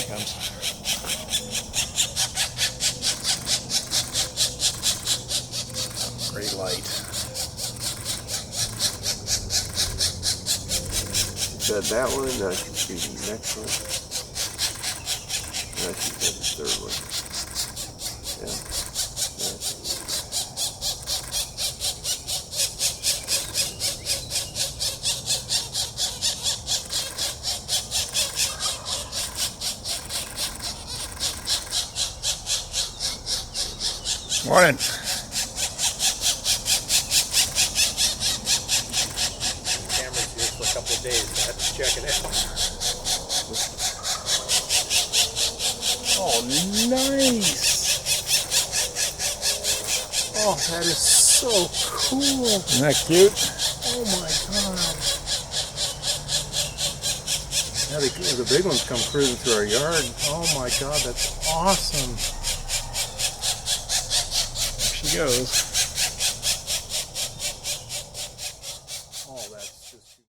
she comes. Great light. Said that one, now she's shooting the next one. Now she said the third one. Yeah. Morning. Camera's here for a couple of days, so I have to check it out. Oh, nice. Oh, that is so cool. Isn't that cute? Oh my god. Yeah, the big ones come cruising through our yard. Oh my god, that's awesome. There she goes.